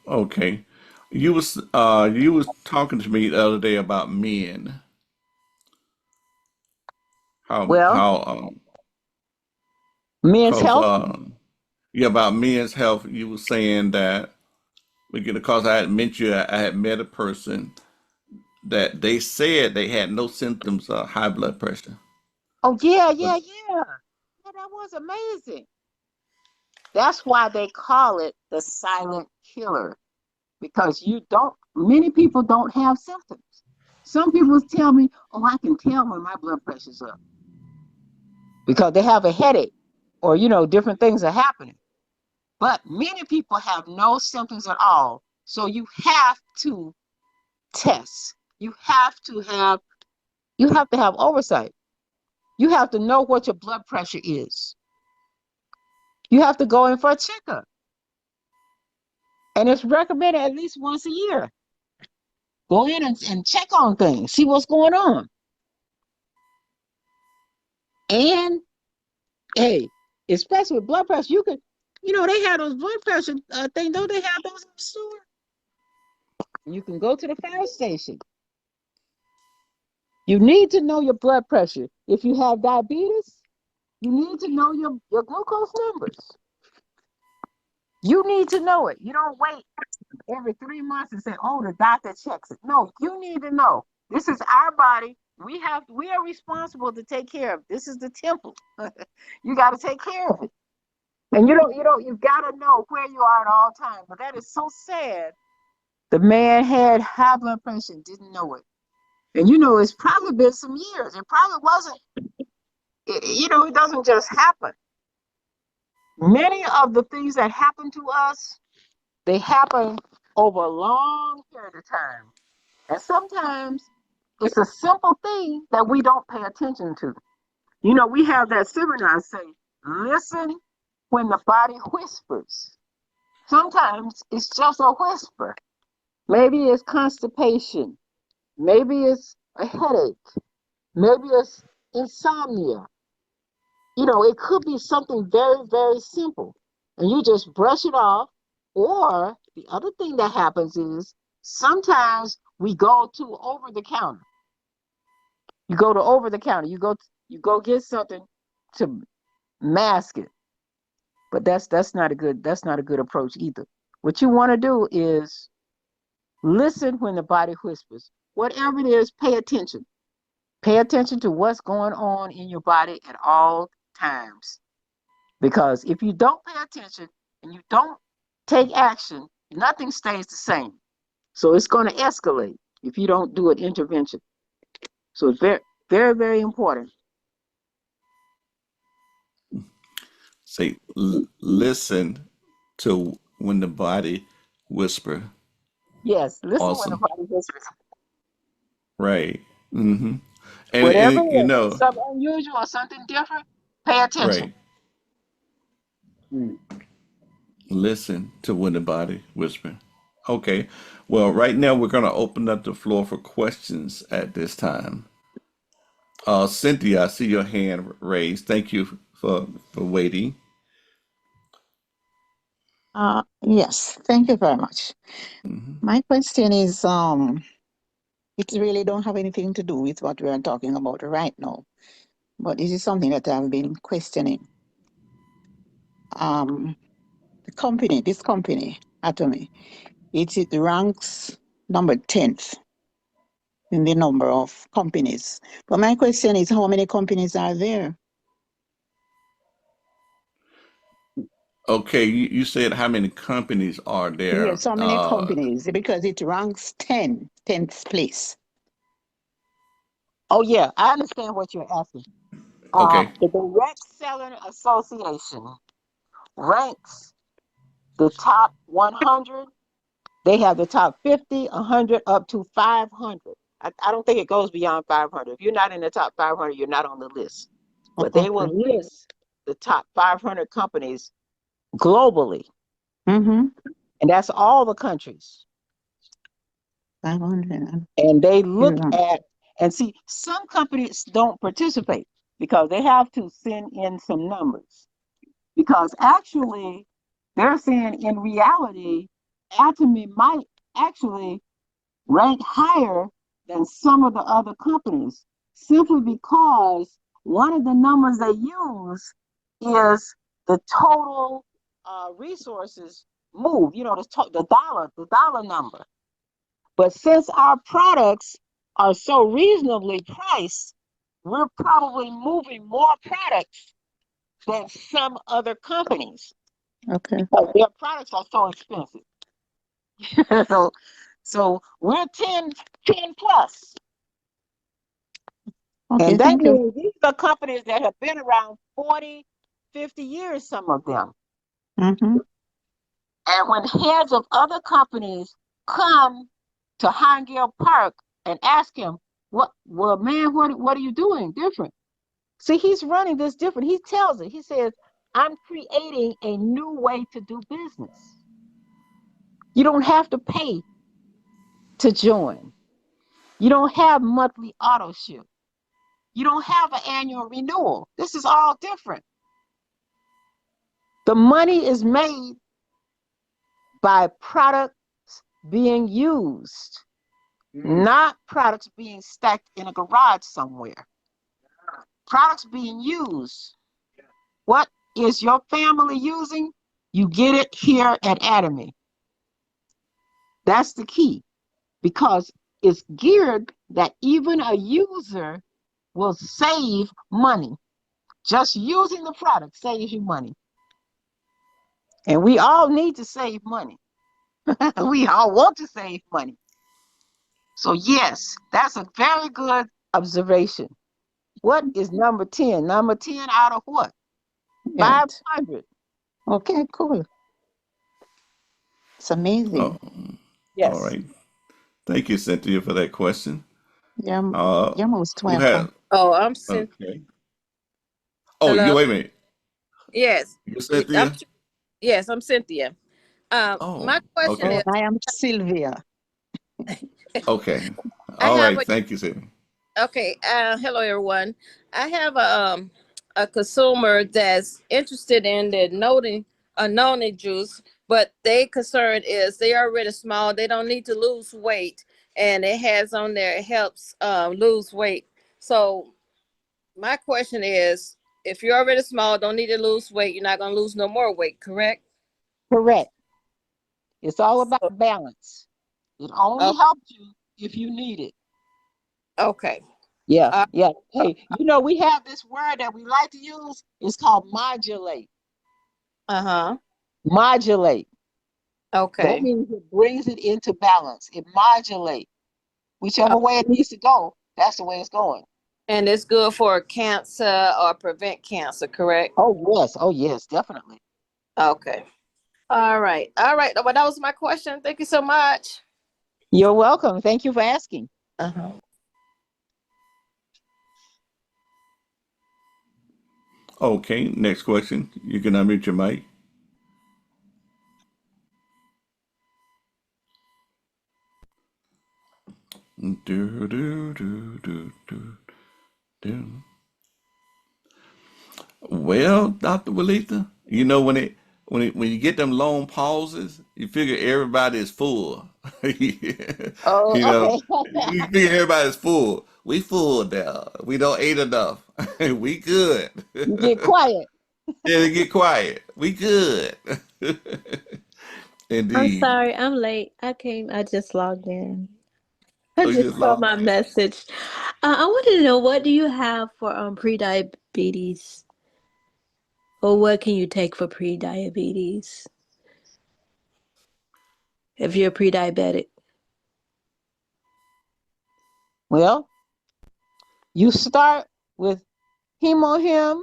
Okay. You was talking to me the other day about men. Well, How men's cause health. yeah, about men's health. You were saying that because I had mentioned I had met a person that they said they had no symptoms of high blood pressure. Oh, yeah, But yeah, yeah. Yeah, that was amazing. That's why they call it the silent killer. because many people don't have symptoms. Some people tell me, oh, I can tell when my blood pressure's up because they have a headache or, different things are happening. But many people have no symptoms at all. So you have to test. You have to have oversight. You have to know what your blood pressure is. You have to go in for a checkup. And it's recommended at least once a year. Go in and check on things, see what's going on. And hey, especially with blood pressure, you could, they have those blood pressure things, don't they have those in the store? You can go to the fire station. You need to know your blood pressure. If you have diabetes, you need to know your glucose numbers. You need to know it. You don't wait every 3 months and say, oh, the doctor checks it. No, you need to know. This is our body. We are responsible to take care of it. This is the temple. You got to take care of it. And you've got to know where you are at all times. But that is so sad. The man had high blood pressure and didn't know it. And it's probably been some years. It probably wasn't, it doesn't just happen. Many of the things that happen to us, they happen over a long period of time. And sometimes it's a simple thing that we don't pay attention to. We have that seminar say, listen when the body whispers. Sometimes it's just a whisper. Maybe it's constipation. Maybe it's a headache. Maybe it's insomnia. It could be something very, very simple. And you just brush it off. Or the other thing that happens is sometimes we go to over the counter. You go to over the counter. You go get something to mask it. But that's not a good approach either. What you want to do is listen when the body whispers. Whatever it is, pay attention. Pay attention to what's going on in your body at all times. Because if you don't pay attention and you don't take action, nothing stays the same. So it's going to escalate if you don't do an intervention. So it's very, very, very important. Say, listen to when the body whisper. Yes, listen when the Awesome. body whispers. Right. Mm-hmm. Whatever And it is, something unusual or something different, pay attention. right. Listen to when the body whisper. Okay. Well, right now we're going to open up the floor for questions at this time. Cynthia, I see your hand raised. Thank you for waiting. Yes, thank you very much. Hmm. My question is, it really don't have anything to do with what we are talking about right now, but this is something that I've been questioning. Um, this company, Atomy, it ranks number 10th in the number of companies. But my question is, how many companies are there? Okay, you said how many companies are there? Yes, how many companies? Because it ranks 10th place. Oh yeah, I understand what you're asking. Okay. The Direct Selling Association ranks the top 100. They have the top 50, 100, up to 500. I don't think it goes beyond 500. If you're not in the top 500, you're not on the list. But they will Okay. list the top 500 companies globally, Mm-hmm. and that's all the countries. 500. And they look Yeah. at and see some companies don't participate because they have to send in some numbers. Because actually, they're saying in reality, Atomy might actually rank higher than some of the other companies simply because one of the numbers they use is the total resources moved, the dollar number. But since our products are so reasonably priced, we're probably moving more products than some other companies Okay. because their products are so expensive. so we're 10 plus. Okay, And that thank you. means these are companies that have been around 40, 50 years, some of them. Mm-hmm. And when heads of other companies come to Highgale Park and ask him, well, man, what are you doing different? See, he's running this different. He tells it. He says, I'm creating a new way to do business. You don't have to pay to join. You don't have monthly auto ship. You don't have an annual renewal. This is all different. The money is made by products being used, not products being stacked in a garage somewhere. Products being used. What is your family using? You get it here at Atomy. That's the key, because it's geared that even a user will save money. Just using the product saves you money. And we all need to save money. We all want to save money. So yes, that's a very good observation. What is number 10? Number 10 out of what? Yeah. 500. Okay, cool. It's amazing. Oh, all Yes. right. Thank you, Cynthia, for that question. You're, Uh, you're most who had? welcome. Oh, I'm Cynthia. Okay. Oh, Hello. you wait a minute. Yes. You I'm Cynthia? yes, I'm Cynthia. Oh, My question Oh, okay. is, I am Sylvia. Okay. I All have right. a Thank you, Cynthia. okay. Hello, everyone. I have a consumer that's interested in the noni juice, but their concern is they are already small. They don't need to lose weight, and it has on there it helps lose weight. So my question is, if you're already small, don't need to lose weight, you're not gonna lose no more weight, correct? Correct. It's all about balance. It only Oh, helps you if you need it. okay. Yeah, Uh, yeah. Hey, we have this word that we like to use. It's called modulate. uh-huh. Modulate. That Okay. means it brings it into balance. It modulates. Whichever way it needs to go, that's the way it's going. And it's good for cancer or prevent cancer, correct? Oh yes, definitely. Okay. All right. All right. Well, that was my question. Thank you so much. You're welcome. Thank you for asking. Uh-huh. Okay. Next question. You can unmute your mic. Do, do, do, do, do, do. Well, Dr. Walita, when you get them long pauses, you figure everybody is full. Oh, You know, okay. you figure everybody's full. We full now. We don't eat enough. We good. You get quiet. Yeah, they get quiet. We good. I'm Indeed. sorry, I'm late. I just logged in. I Oh, you just just saw lost my it. message. I wanted to know, what do you have for pre-diabetes, or what can you take for pre-diabetes if you're pre-diabetic? Well, you start with hemohim,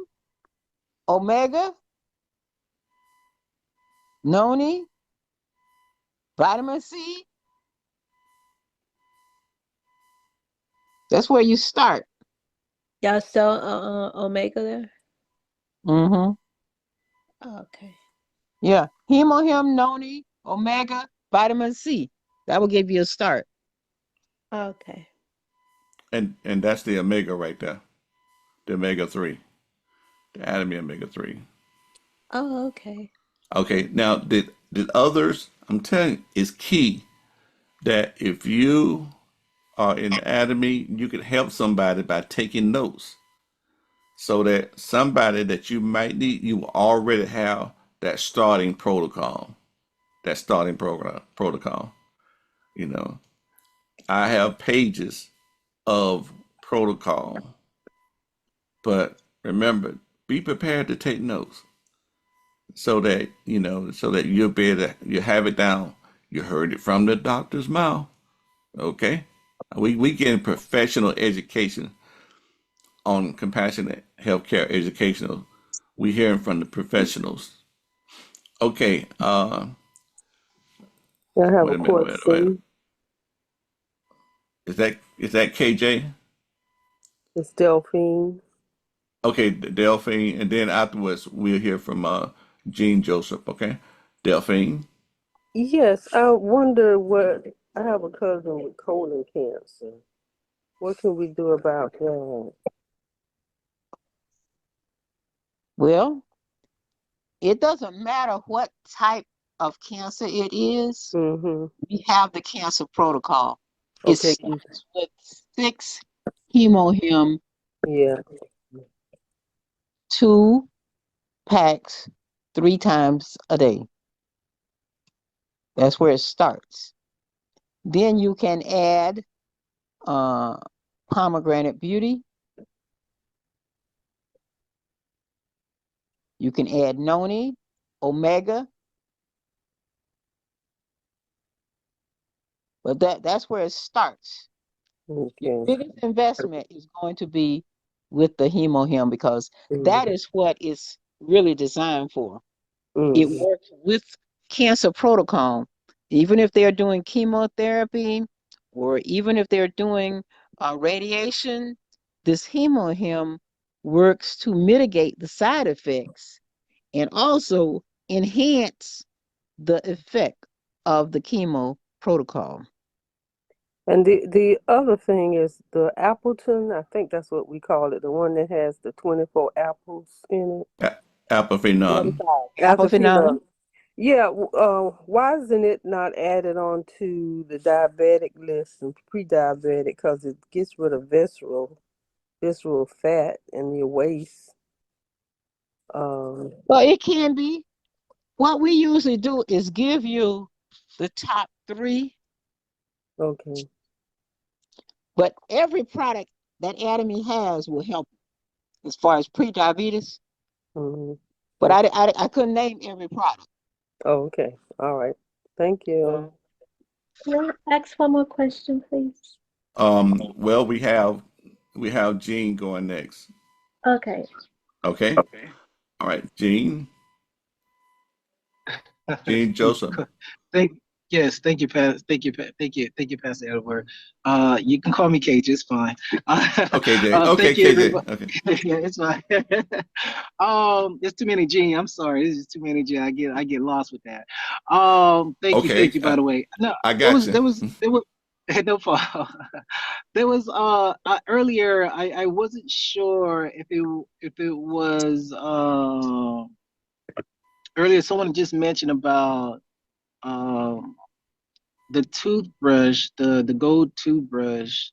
omega, noni, vitamin C. That's where you start. Y'all sell Omega there? Mm-hmm. Okay. Yeah. Hemohim, noni, omega, vitamin C. That will give you a start. Okay. And that's the omega right there. The omega three. The Atomy omega three. Oh, okay. Okay. Now did others, I'm telling you, it's key that if you are in anatomy, you can help somebody by taking notes so that somebody that you might need, you already have that starting protocol, that starting program protocol. You know, I have pages of protocol, but remember, be prepared to take notes so that, so that you'll be able to, you have it down You heard it from the doctor's mouth. Okay? We getting professional education on compassionate healthcare educational. We hearing from the professionals. Okay, I have wait a a minute, wait. question. Is that KJ? It's Delphine. Okay, Delphine, and then afterwards we'll hear from Jean Joseph. Okay, Delphine. Yes, I wonder what I have a cousin with colon cancer. What can we do about that? Well, it doesn't matter what type of cancer it is. Mm-hmm. We have the cancer protocol. It Okay. starts with 6 hemohim, Yeah. 2 packs 3 times a day. That's where it starts. Then you can add pomegranate beauty. You can add noni, omega, but that's where it starts. Your Okay. biggest investment is going to be with the hemohim because that is what it's really designed for. It Mm-hmm. works with cancer protocol. Even if they're doing chemotherapy or even if they're doing radiation, this hemohim works to mitigate the side effects and also enhance the effect of the chemo protocol. And the other thing is the Appleton. I think that's what we call it. The one that has the 24 apples in it. Apophynon. Apophynon. Yeah. Why isn't it not added on to the diabetic list and pre-diabetic? Because it gets rid of visceral fat in your waist. Well, it can be. What we usually do is give you the top 3, Okay. but every product that Atomy has will help as far as pre-diabetes. Mm-hmm. But Okay. I couldn't name every product. Oh, okay. All right. Thank you. Can I ask one more question, please? Well, we have Jean going next. Okay. Okay. All right, Jean Joseph. Thank yes, thank you, thank you, Pastor Edward. You can call me Cage, it's fine. Okay, Jay. Okay, Thank you, KJ. everybody. Okay. Yeah, it's fine. It's too many G. I'm sorry, it's just too many G. I get lost with that. Okay. Thank you. By the way, no, I there got was you. there was there was no problem. There was earlier. I wasn't sure if it was earlier. Someone just mentioned about um the toothbrush, the gold toothbrush,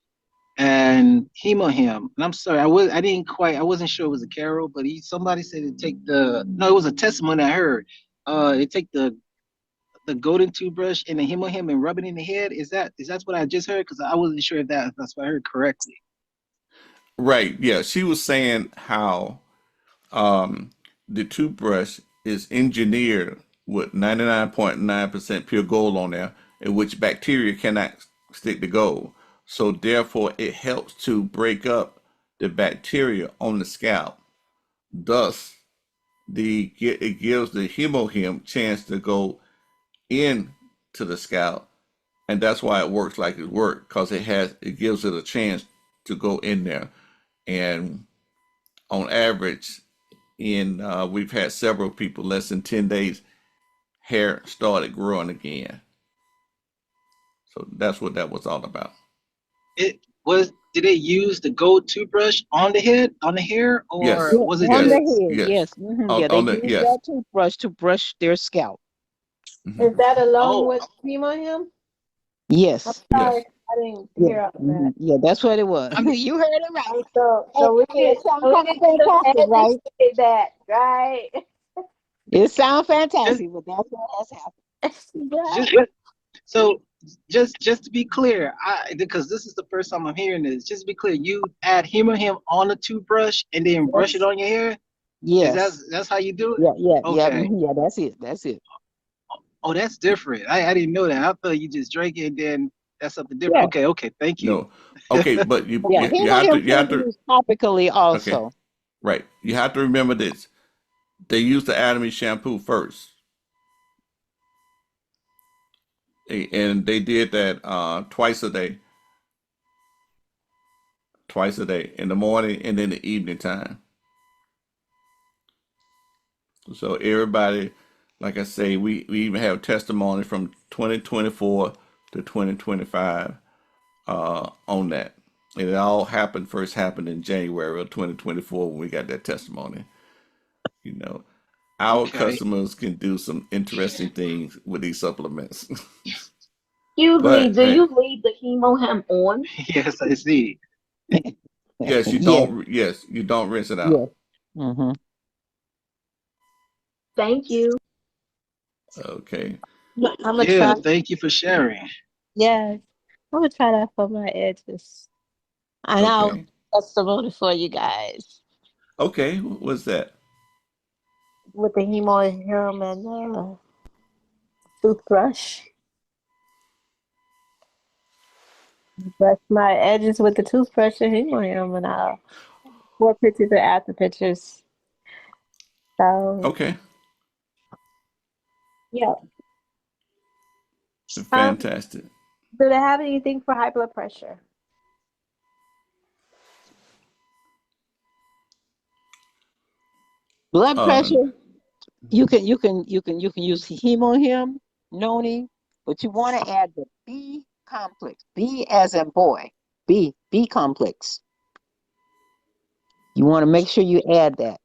and hemohim. And I'm sorry, I wasn't sure it was a Carol, but somebody said it take the no, it was a testimony I heard. It take the golden toothbrush and the hemohim and rub it in the head. Is that what I just heard? Because I wasn't sure if that's what I heard correctly. Right. Yeah. She was saying how um, the toothbrush is engineered with 99.9% pure gold on there, in which bacteria cannot stick to gold. So therefore, it helps to break up the bacteria on the scalp. Thus, it gives the hemohim chance to go into the scalp, and that's why it works like it works because it gives it a chance to go in there. And on average, we've had several people less than 10 days, hair started growing again. So that's what that was all about. Did they use the gold toothbrush on the head, on the hair, or Yes, Yeah, was it on the yes, just head, yes. yes. Yeah, they On the use yes. that toothbrush to brush their scalp. Hmm. Is that along oh with him? I'm Yes. sorry, Yes. I didn't Yeah. hear all that. Yeah, that's what it was. I'm You heard it right. So, And, and it so sounds we kind of need to fantastic, right? educate that, right? It sounds just fantastic, but that's what has happened. just Right. so just to be clear, because this is the first time I'm hearing this. Just to be clear, you add him on the toothbrush and then brush it Yes. on your hair. Is Yes. that's how you do it? Yeah, yeah, yeah. Okay. Yeah, that's it. That's it. Oh, that's different. I didn't know that. I thought you just drank it and then that's something different. Yeah, Okay, okay, thank you. No. Okay, but yeah. you Him can have be to used topically okay, also. right. You have to remember this. They use the Atomy shampoo first. And they did that twice a day in the morning and in the evening time. So everybody, like I say, we even have testimony from 2024 to 2025 on that. And it all first happened in January of 2024 when we got that testimony. You know, our Okay. customers can do some interesting things with these supplements. Excuse me, But do hey, you leave the chemo hem on? Yes, I see. Yes, yes, you don't rinse it out. yes. Mm-hmm. Thank you. Okay. I'm gonna Yeah, try. thank you for sharing. Yes, I'm gonna try that for my edges, and I'll Okay. testimony for you guys Okay. What's that? with the hemo and the toothbrush. Brush my edges with the toothbrush and hemo, and I'll more pictures and after pictures. So Okay. yeah. Um, Fantastic. do they have anything for high blood pressure? Blood Uh, pressure. You can use him, noni, but you want to add the B complex. B as in boy. B complex. You want to make sure you add that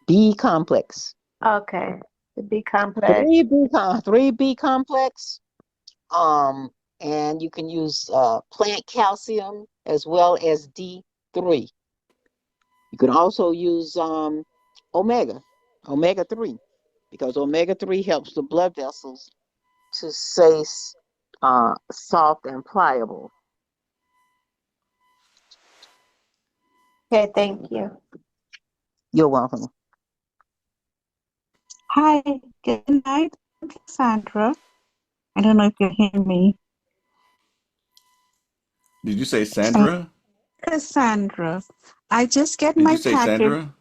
B complex. Okay, the B complex. 3B complex. Um, and you can use plant calcium as well as D3. You can also use omega 3, because omega 3 helps the blood vessels to stay soft and pliable. Okay, thank you. You're welcome. Hi, good night, Cassandra. I don't know if you hear me. did you say Um, Sandra? Cassandra, I just get Did my you say package. Sandra?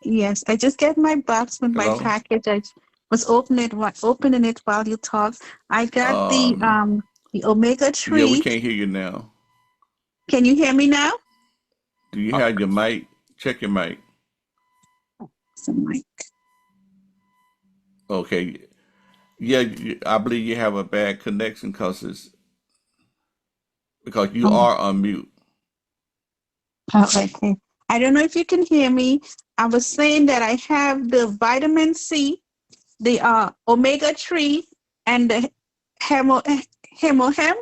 Yes, I just get my box with my Hello? package. I was opening it while you talk. I got Um, the omega yeah, we 3. can't hear you now. Can you hear me now? Do you have your mic? Check your mic. So my Okay. Yeah, I believe you have a bad connection because you oh, are on mute. okay. I don't know if you can hear me. I was saying that I have the vitamin C, the omega 3, and the hemo hemohem.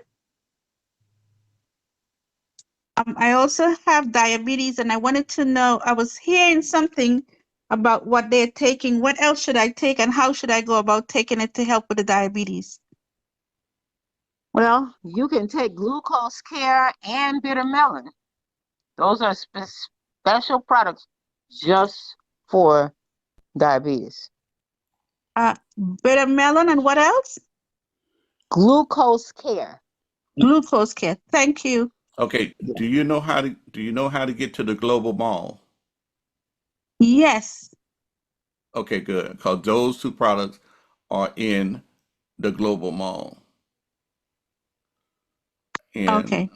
I also have diabetes, and I wanted to know. I was hearing something about what they're taking. What else should I take, and how should I go about taking it to help with the diabetes? Well, you can take glucose care and bitter melon. Those are special products just for diabetes. Bitter melon, and what else? Glucose care. Glucose care. Thank you. Okay. Yeah. Do you know how to get to the global mall? Yes. Okay, good. Because those two products are in the global mall. And Okay.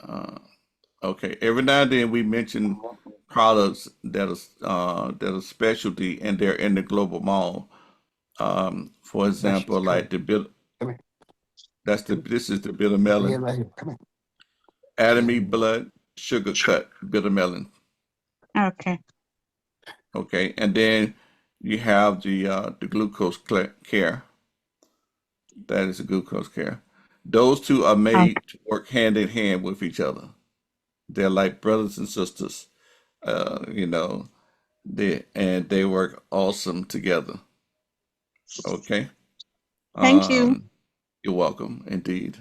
okay, every now and then we mention products that are specialty and they're in the global mall. For example, like the bill this is the bitter melon, Atomy blood sugar cut bitter melon. Okay. Okay, and then you have the care. That is the glucose care. Those two are Okay. made to work hand in hand with each other. They're like brothers and sisters. You know, they work awesome together. Okay. Thank you. Um, you're welcome, indeed.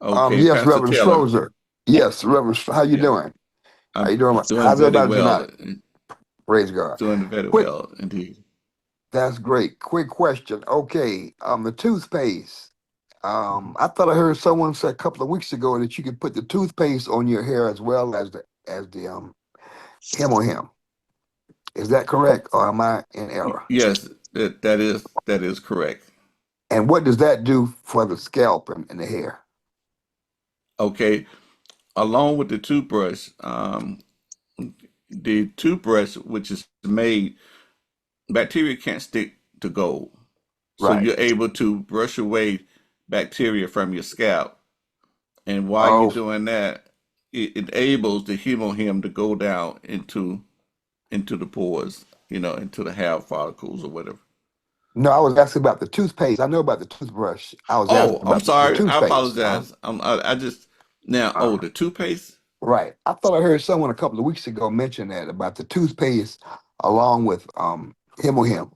Okay, Yes, Pastor Reverend Taylor. Strozer. Yes, Reverend, how you Yeah, doing? How I'm you doing? doing How's very everybody well. tonight? Praise God. Doing very Quick, well, indeed. That's great. Quick question. Okay, the toothpaste. I thought I heard someone say a couple of weeks ago that you could put the toothpaste on your hair as well as the hem on him. Is that correct, or am I in error? Yes, that is correct. And what does that do for the scalp and the hair? Okay, along with the toothbrush, which is made, bacteria can't stick to gold, so Right. you're able to brush away bacteria from your scalp. And while you're Oh, doing that, it enables the hemohim to go down into the pores, into the hair follicles or whatever. no, I was asking about the toothpaste. I know about the toothbrush. I was asking Oh, I'm about the sorry. I toothpaste. apologize. I just now. Oh, Uh, the toothpaste. right. I thought I heard someone a couple of weeks ago mention that about the toothpaste along with hem on him.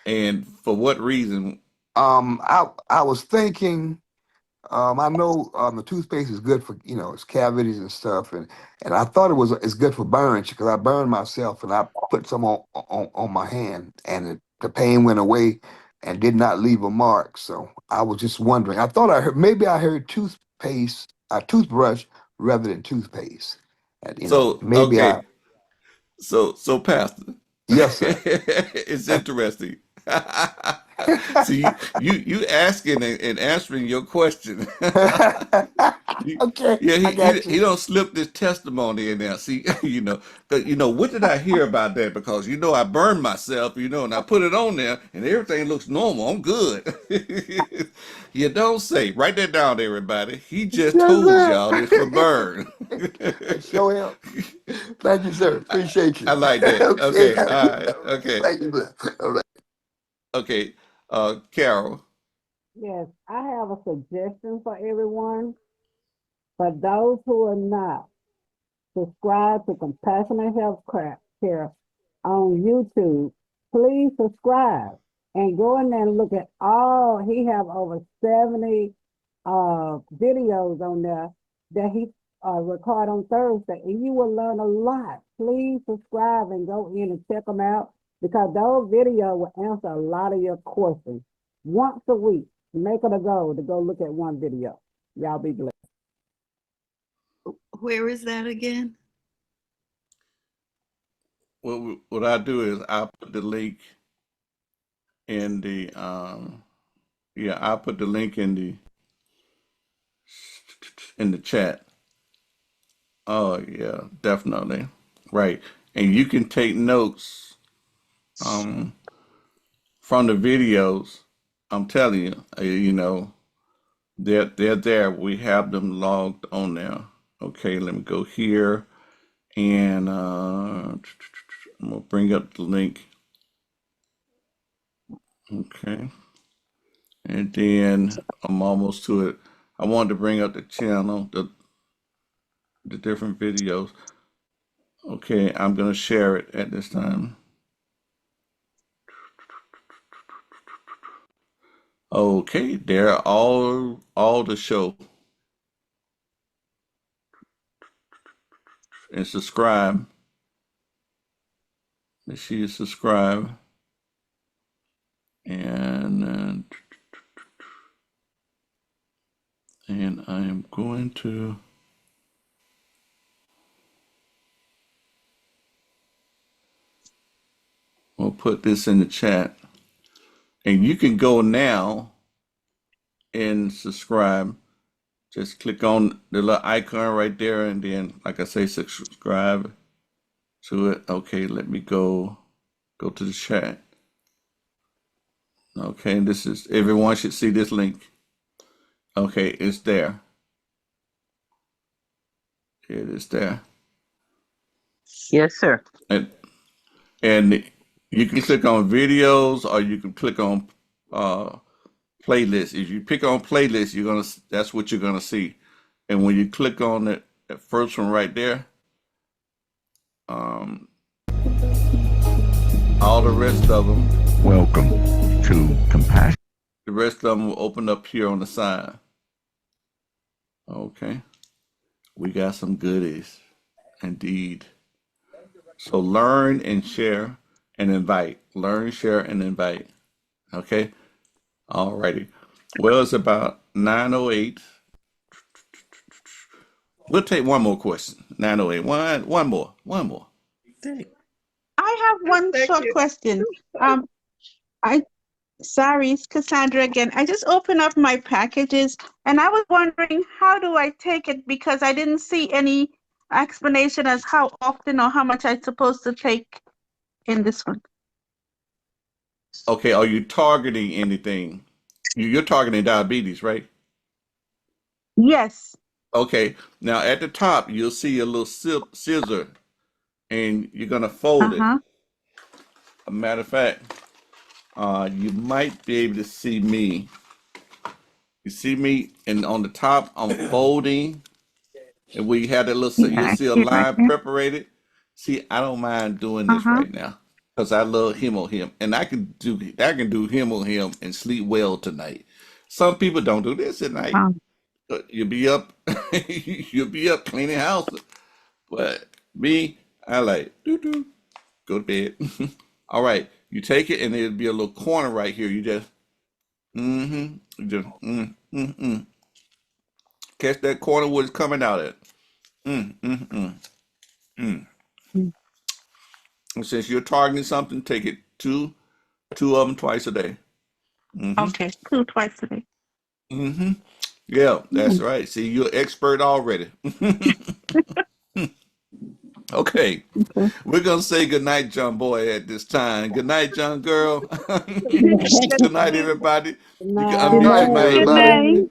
And for what reason? I was thinking. I know the toothpaste is good for it's cavities and stuff, and I thought it's good for burns because I burned myself and I put some on my hand and the pain went away and did not leave a mark. So I was just wondering. I thought I heard toothpaste, toothbrush rather than toothpaste. And, So maybe okay. I So Pastor, yes sir. it's interesting. See, you asking and answering your question. Okay, Yeah, I got he you. don't slip this testimony in there. See, 'cause, what did I hear about that? Because I burned myself, and I put it on there, and everything looks normal. I'm good. You don't say. Write that down, everybody. He just Yes told sir. y'all this for burn. I show him. Thank you, sir. Appreciate I you. like that. Okay. Okay, all right, All right. okay, Thank you, sir. All right. okay. Carol. Yes, I have a suggestion for everyone. For those who are not, subscribe to Compassionate Health Care on YouTube. Please subscribe and go in there and look at he have over 70 videos on there that he record on Thursday, and you will learn a lot. Please subscribe and go in and check them out because those videos will answer a lot of your questions. Once a week, make it a goal to go look at one video. Y'all be blessed. Where is that again? What I do is I put the link in the I put the link in the chat. Oh yeah, definitely. Right. And you can take notes um from the videos. I'm telling you, they're there. We have them logged on there. Okay, let me go here and I'm gonna bring up the link. Okay. And then I'm almost to it. I wanted to bring up the channel, the different videos. Okay, I'm gonna share it at this time. Okay, they're all the show and subscribe. Make sure you subscribe and and I am going to we'll put this in the chat and you can go now and subscribe. Just click on the little icon right there and then like I say subscribe to it. Okay, let me go to the chat. Okay, and this is everyone should see this link. Okay, it's there. It is there. Yes, sir. And and you can click on videos or you can click on uh playlists. If you pick on playlists, that's what you're gonna see. And when you click on it, that first one right there, um, all the rest of them, Welcome to Compassion. the rest of them will open up here on the side. Okay, we got some goodies, indeed. So learn and share. and invite. Learn, share, and invite. Okay? Alrighty. Well, it's about 9:08. We'll take one more question. 9:08. One more. One more. I have one Thank short you. question. I Sorry, it's Cassandra again. I just opened up my packages and I was wondering how do I take it because I didn't see any explanation as how often or how much I'm supposed to take in this one. Okay, are you targeting anything? You're targeting diabetes, right? Yes. Okay. Now at the top, you'll see a little scissor, and you're gonna fold it. Uh-huh. A matter of fact, you might be able to see me. You see me, and on the top, I'm folding, and where you have that little, Yeah, you'll I see a see it right line here. separated. See, I don't mind doing this Uh-huh. right now because I love him, and I can do him and sleep well tonight. Some people don't do this at night. You'll be up, you'll be up cleaning house, but me, I like go to bed. All right, you take it, and there'll be a little corner right here. You just you just catch that corner where it's coming out at. Mm, mm, mm, mm. Mm. And since you're targeting something, take it two of them twice a day. Mm-hmm. Okay, 2 twice a day. Mm-hmm. Yeah, that's Mm. right. See, you're expert already. Okay, Okay. we're gonna say goodnight, John Boy, at this time. Good night, John Girl. Good Good night, night. everybody. Good You can Good unmute night. your night, mic. Good everybody. night.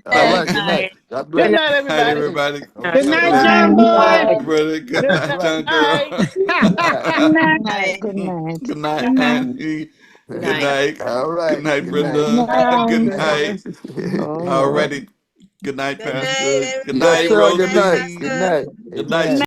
All Night. right. Good Good night. night. God Good bless. night, Night, everybody. everybody. Good Okay. God night, bless Good John you, Boy. night. brother. Good All night, right. John Good Girl. night. Good night. Good night. Night. Good night. Good night, Good night. Annie. Good Good night. night. All Good right. night, Good Good night. Good Brenda. night. Good night. night. Oh, Lord. Alrighty. Good night, Good night, Pastor. Good Yes, night, everybody. sir. Good Good night, night. Rosie. Good Pastor. night. Good Good night, Amen.